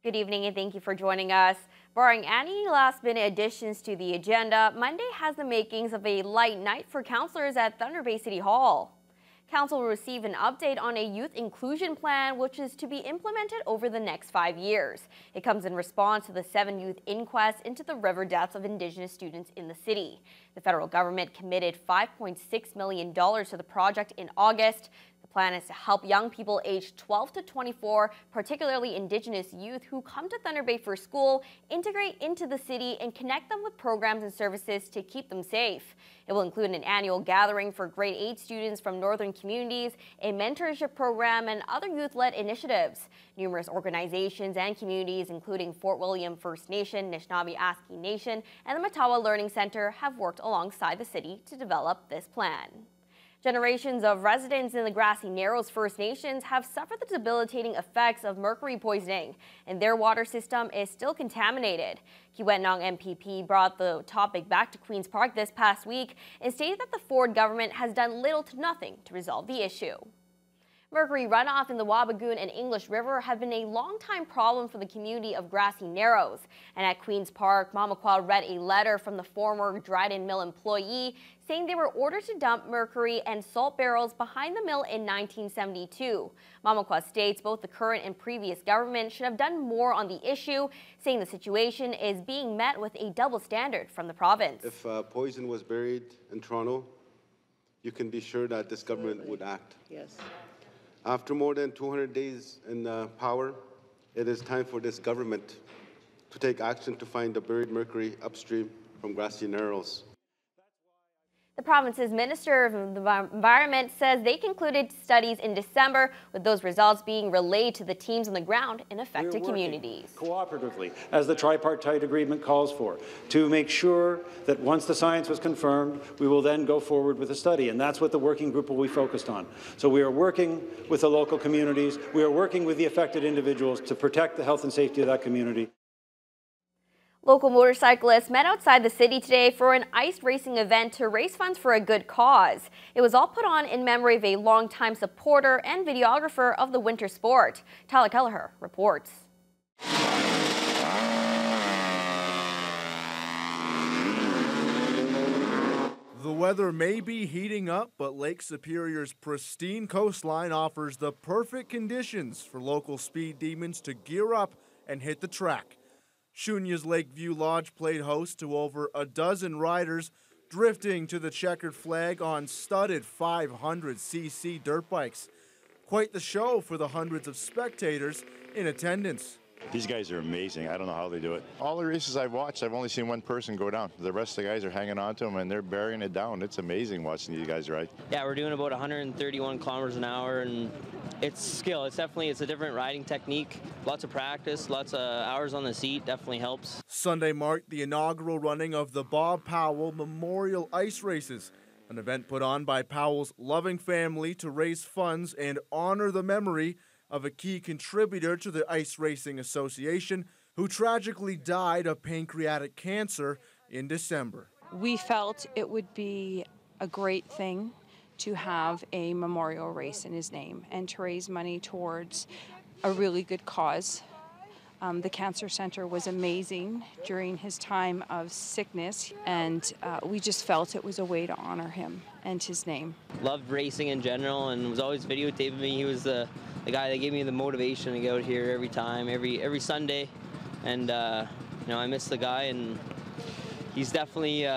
Good evening and thank you for joining us. Barring any last-minute additions to the agenda, Monday has the makings of a light night for counselors at Thunder Bay City Hall. Council will receive an update on a youth inclusion plan, which is to be implemented over the next 5 years. It comes in response to the 7 youth inquests into the river deaths of Indigenous students in the city. The federal government committed $5.6 million to the project in August. The plan is to help young people aged 12 to 24, particularly Indigenous youth who come to Thunder Bay for school, integrate into the city and connect them with programs and services to keep them safe. It will include an annual gathering for grade 8 students from northern communities, a mentorship program, and other youth-led initiatives. Numerous organizations and communities, including Fort William First Nation, Anishinaabe-Aski Nation, and the Matawa Learning Center, have worked alongside the city to develop this plan. Generations of residents in the Grassy Narrows First Nations have suffered the debilitating effects of mercury poisoning, and their water system is still contaminated. Kiiwetinoong MPP brought the topic back to Queen's Park this past week and stated that the Ford government has done little to nothing to resolve the issue. Mercury runoff in the Wabigoon and English River have been a long-time problem for the community of Grassy Narrows. And at Queen's Park, Mamakwa read a letter from the former Dryden Mill employee saying they were ordered to dump mercury and salt barrels behind the mill in 1972. Mamakwa states both the current and previous government should have done more on the issue, saying the situation is being met with a double standard from the province. If poison was buried in Toronto, you can be sure that this government would act. Yes. After more than 200 days in power, it is time for this government to take action to find the buried mercury upstream from Grassy Narrows. The province's Minister of the Environment says they concluded studies in December, with those results being relayed to the teams on the ground in affected communities. Cooperatively, as the tripartite agreement calls for, to make sure that once the science was confirmed, we will then go forward with a study, and that's what the working group will be focused on. So we are working with the local communities, we are working with the affected individuals to protect the health and safety of that community. Local motorcyclists met outside the city today for an ice racing event to raise funds for a good cause. It was all put on in memory of a longtime supporter and videographer of the winter sport. Tyler Kelleher reports. The weather may be heating up, but Lake Superior's pristine coastline offers the perfect conditions for local speed demons to gear up and hit the track. Shunya's Lakeview Lodge played host to over a dozen riders drifting to the checkered flag on studded 500cc dirt bikes. Quite the show for the hundreds of spectators in attendance. These guys are amazing. I don't know how they do it. All the races I've watched, I've only seen one person go down. The rest of the guys are hanging on to them, and they're burying it down. It's amazing watching these guys ride. Yeah, we're doing about 131 kilometers an hour, and it's skill. It's a different riding technique. Lots of practice, lots of hours on the seat definitely helps. Sunday marked the inaugural running of the Bob Powell Memorial Ice Races, an event put on by Powell's loving family to raise funds and honor the memory of a key contributor to the Ice Racing Association who tragically died of pancreatic cancer in December. We felt it would be a great thing to have a memorial race in his name and to raise money towards a really good cause. The Cancer Center was amazing during his time of sickness, and we just felt it was a way to honor him and his name. Loved racing in general and was always videotaping me. He was the guy that gave me the motivation to go out here every time, every Sunday. And I miss the guy, and he's definitely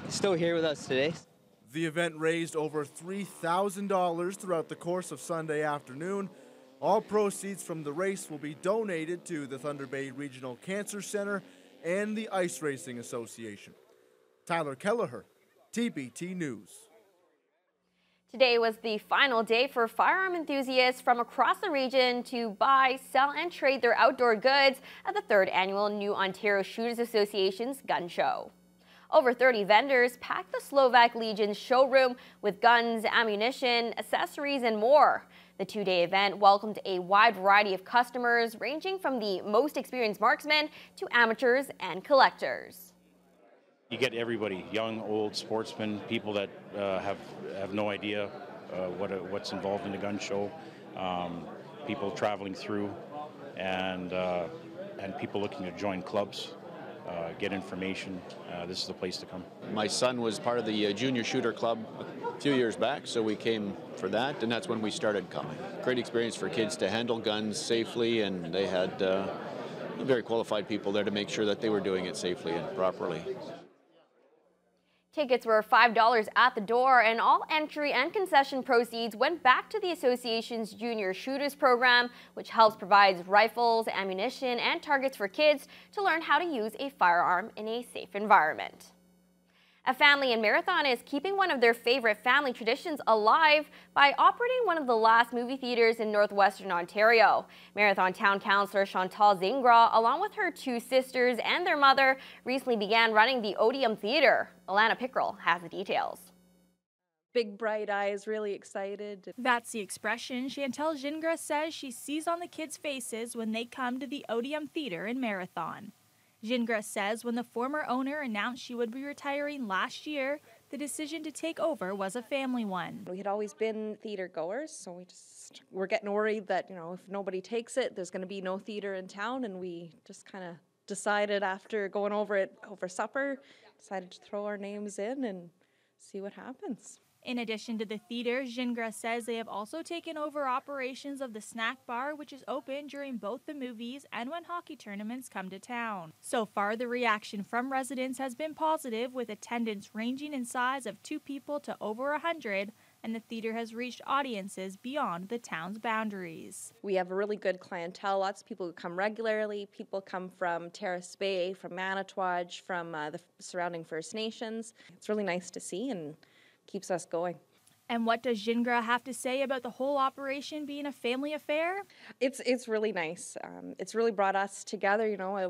still here with us today. The event raised over $3,000 throughout the course of Sunday afternoon. All proceeds from the race will be donated to the Thunder Bay Regional Cancer Center and the Ice Racing Association. Tyler Kelleher, TBT News. Today was the final day for firearm enthusiasts from across the region to buy, sell, and trade their outdoor goods at the 3rd annual New Ontario Shooters Association's gun show. Over 30 vendors packed the Slovak Legion's showroom with guns, ammunition, accessories, and more. The 2-day event welcomed a wide variety of customers, ranging from the most experienced marksmen to amateurs and collectors. You get everybody, young, old, sportsmen, people that have no idea what's involved in the gun show, people traveling through, and and people looking to join clubs, get information, this is the place to come. My son was part of the junior shooter club a few years back, so we came for that, and that's when we started coming. Great experience for kids to handle guns safely, and they had very qualified people there to make sure that they were doing it safely and properly. Tickets were $5 at the door, and all entry and concession proceeds went back to the association's Junior Shooters program, which helps provide rifles, ammunition, and targets for kids to learn how to use a firearm in a safe environment. A family in Marathon is keeping one of their favorite family traditions alive by operating one of the last movie theaters in northwestern Ontario. Marathon Town Councillor Chantal Zingra, along with her two sisters and their mother, recently began running the Odeum Theatre. Alana Pickrell has the details. Big bright eyes, really excited. That's the expression Chantal Zingra says she sees on the kids' faces when they come to the Odeum Theatre in Marathon. Zingra says when the former owner announced she would be retiring last year, the decision to take over was a family one. We had always been theater goers, so we're getting worried that, if nobody takes it, there's going to be no theater in town, and we just kind of decided after going over it over supper, decided to throw our names in and see what happens. In addition to the theater, Zingra says they have also taken over operations of the snack bar, which is open during both the movies and when hockey tournaments come to town. So far, the reaction from residents has been positive, with attendance ranging in size of 2 people to over 100, and the theater has reached audiences beyond the town's boundaries. We have a really good clientele, lots of people who come regularly. People come from Terrace Bay, from Manitouwadge, from the surrounding First Nations. It's really nice to see and keeps us going. And what does Zingra have to say about the whole operation being a family affair? It's really nice. It's really brought us together.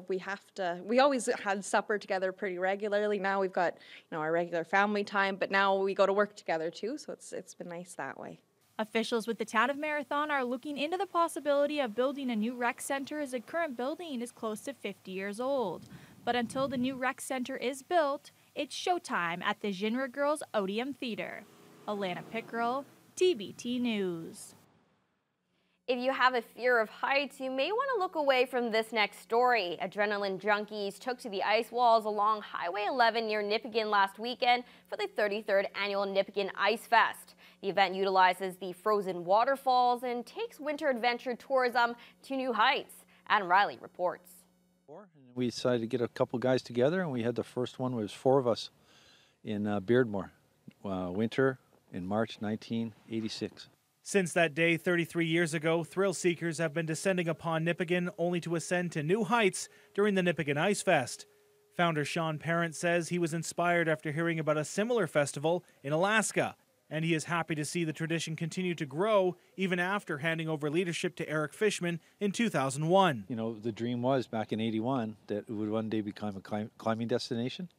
We always had supper together pretty regularly. Now we've got our regular family time, but now we go to work together too. So it's been nice that way. Officials with the town of Marathon are looking into the possibility of building a new rec center, as the current building is close to 50 years old. But until the new rec center is built, it's showtime at the Zingra Girls Odeum Theatre. Alana Pickrell, TBT News. If you have a fear of heights, you may want to look away from this next story. Adrenaline junkies took to the ice walls along Highway 11 near Nipigon last weekend for the 33rd annual Nipigon Ice Fest. The event utilizes the frozen waterfalls and takes winter adventure tourism to new heights. Adam Riley reports. We decided to get a couple guys together, and we had the first one. Was 4 of us in Beardmore, winter in March 1986. Since that day 33 years ago, thrill seekers have been descending upon Nipigon only to ascend to new heights during the Nipigon Ice Fest. Founder Sean Parent says he was inspired after hearing about a similar festival in Alaska, and he is happy to see the tradition continue to grow even after handing over leadership to Eric Fishman in 2001. The dream was back in '81 that it would one day become a climbing destination,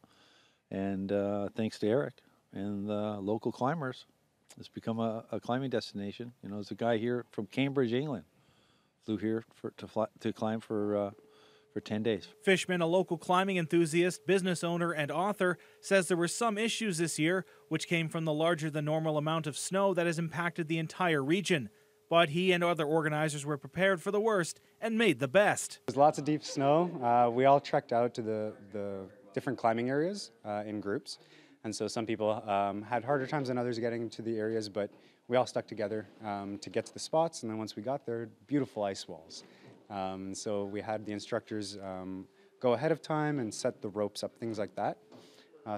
and thanks to Eric and the local climbers, it's become a climbing destination. There's a guy here from Cambridge, England, flew here to climb for 10 days. Fishman, a local climbing enthusiast, business owner, and author, says there were some issues this year, which came from the larger than normal amount of snow that has impacted the entire region. But he and other organizers were prepared for the worst and made the best. There's lots of deep snow. We all trekked out to the different climbing areas in groups. And so some people had harder times than others getting to the areas, but we all stuck together to get to the spots. And then once we got there, beautiful ice walls. So we had the instructors go ahead of time and set the ropes up, things like that.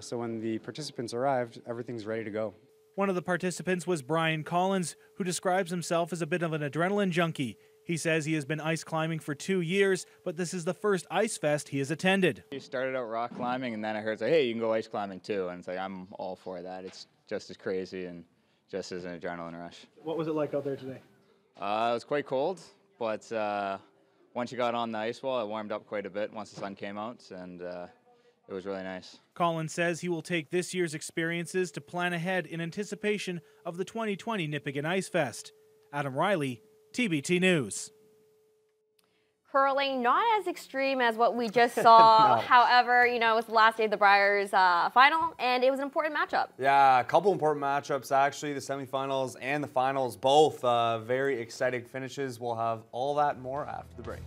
So when the participants arrived, everything's ready to go. One of the participants was Brian Collins, who describes himself as a bit of an adrenaline junkie. He says he has been ice climbing for 2 years, but this is the first ice fest he has attended. You started out rock climbing, and then I heard say, hey, you can go ice climbing too. And it's like, I'm all for that. It's just as crazy and just as an adrenaline rush. What was it like out there today? It was quite cold, but once you got on the ice wall, it warmed up quite a bit once the sun came out, and it was really nice. Collins says he will take this year's experiences to plan ahead in anticipation of the 2020 Nipigon Ice Fest. Adam Riley, TBT News. Curling, not as extreme as what we just saw. No. However, it was the last day of the Briers final, and it was an important matchup. Yeah, a couple important matchups, actually. The semifinals and the finals, both very exciting finishes. We'll have all that and more after the break.